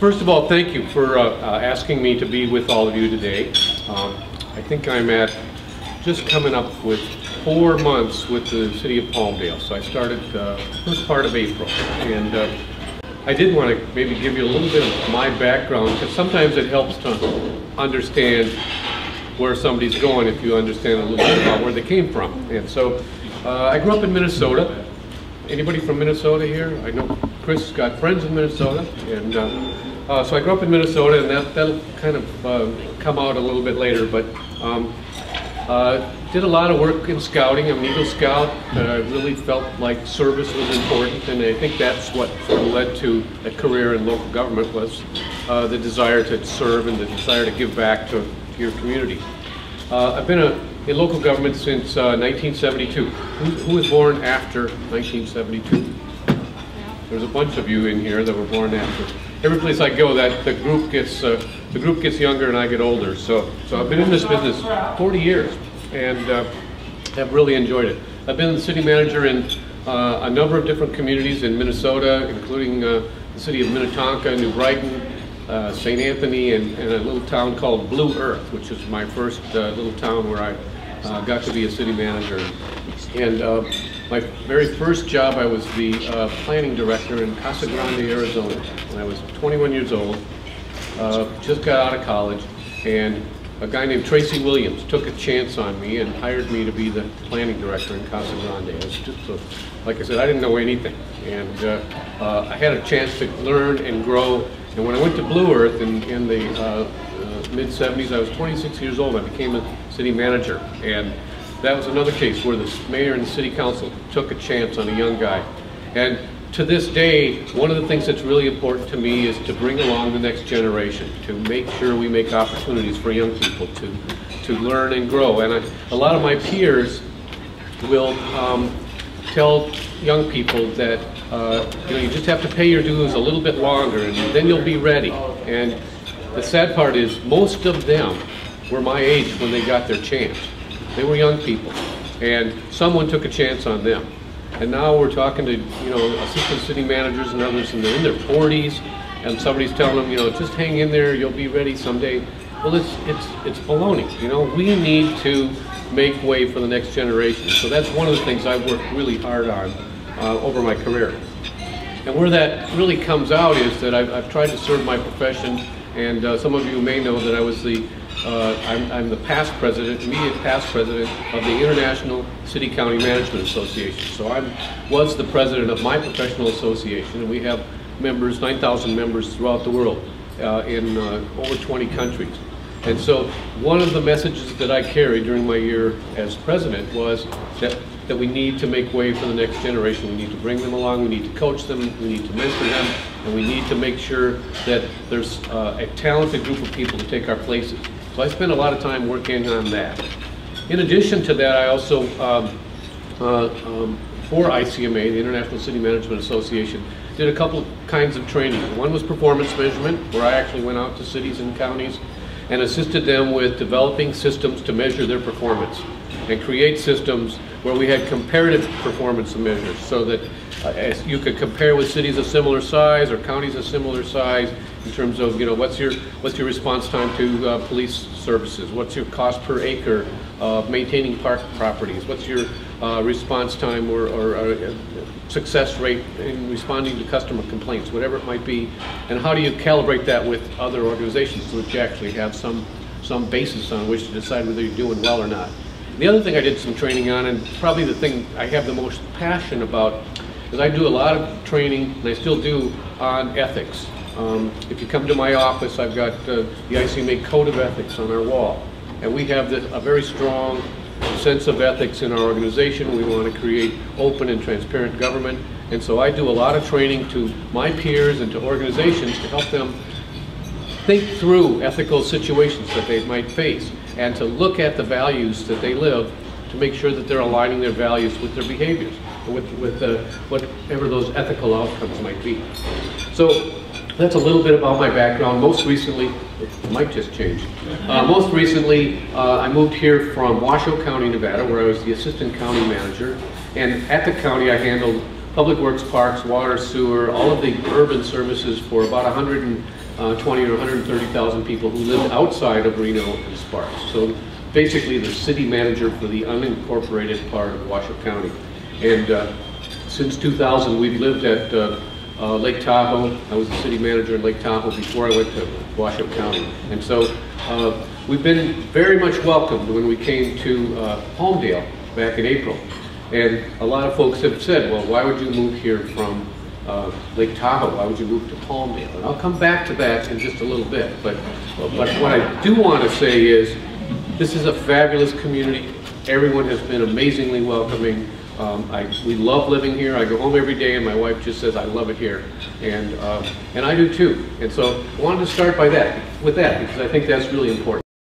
First of all, thank you for asking me to be with all of you today. I think I'm at just coming up with 4 months with the City of Palmdale. So I started first part of April. And I did want to maybe give you a little bit of my background, because sometimes it helps to understand where somebody's going if you understand a little bit about where they came from. And so I grew up in Minnesota. Anybody from Minnesota here? I know Chris got friends in Minnesota. And so I grew up in Minnesota, and that'll kind of come out a little bit later. But did a lot of work in scouting. I'm an Eagle Scout. I really felt like service was important, and I think that's what sort of led to a career in local government, was the desire to serve and the desire to give back to your community. I've been in local government since 1972. Who was born after 1972? There's a bunch of you in here that were born after. Every place I go, the group gets younger and I get older. So I've been in this business 40 years and have really enjoyed it. I've been the city manager in a number of different communities in Minnesota, including the city of Minnetonka, New Brighton, St. Anthony, and a little town called Blue Earth, which is my first little town where I got to be a city manager. And my very first job, I was the planning director in Casa Grande, Arizona, when I was 21 years old. Just got out of college, and a guy named Tracy Williams took a chance on me and hired me to be the planning director in Casa Grande. It was just like I said, I didn't know anything, and I had a chance to learn and grow. And when I went to Blue Earth in the mid-70s, I was 26 years old. I became a city manager, and that was another case where the mayor and the city council took a chance on a young guy. And to this day, one of the things that's really important to me is to bring along the next generation, to make sure we make opportunities for young people to learn and grow. And a lot of my peers will tell young people that you just have to pay your dues a little bit longer, and then you'll be ready. And the sad part is most of them were my age when they got their chance. They were young people, and someone took a chance on them. And now we're talking to assistant city managers and others, and they're in their 40s, and somebody's telling them, just hang in there, you'll be ready someday. Well, it's baloney. We need to make way for the next generation. So that's one of the things I've worked really hard on over my career. And where that really comes out is that I've tried to serve my profession, and some of you may know that I was I'm the past president, immediate past president of the International City County Management Association. So I was the president of my professional association, and we have members, 9,000 members throughout the world in over 20 countries. And so one of the messages that I carried during my year as president was that we need to make way for the next generation. We need to bring them along, we need to coach them, we need to mentor them, and we need to make sure that there's a talented group of people to take our places. So I spent a lot of time working on that. In addition to that, I also, for ICMA, the International City Management Association, did a couple of kinds of training. One was performance measurement, where I actually went out to cities and counties and assisted them with developing systems to measure their performance and create systems where we had comparative performance measures, so that as you could compare with cities of similar size or counties of similar size in terms of what's your response time to police services, what's your cost per acre of maintaining park properties, what's your response time or success rate in responding to customer complaints, whatever it might be, and how do you calibrate that with other organizations so that you actually have some basis on which to decide whether you're doing well or not. The other thing I did some training on, and probably the thing I have the most passion about, is I do a lot of training, and I still do, on ethics. If you come to my office, I've got the ICMA Code of Ethics on our wall. And we have a very strong sense of ethics in our organization. We want to create open and transparent government. And so I do a lot of training to my peers and to organizations to help them think through ethical situations that they might face, and to look at the values that they live to make sure that they're aligning their values with their behaviors, with whatever those ethical outcomes might be. So that's a little bit about my background. Most recently, it might just change. Most recently, I moved here from Washoe County, Nevada, where I was the assistant county manager. And at the county, I handled public works, parks, water, sewer, all of the urban services for about 20 or 130,000 people who lived outside of Reno and Sparks. So basically the city manager for the unincorporated part of Washoe County. And since 2000, we've lived at Lake Tahoe. I was the city manager in Lake Tahoe before I went to Washoe County. And so we've been very much welcomed when we came to Palmdale back in April. And a lot of folks have said, well, why would you move here from Lake Tahoe? Why would you move to Palmdale? And I'll come back to that in just a little bit. But what I do want to say is this is a fabulous community. Everyone has been amazingly welcoming. We love living here. I go home every day and my wife just says, I love it here. And I do too. And so I wanted to start with that because I think that's really important.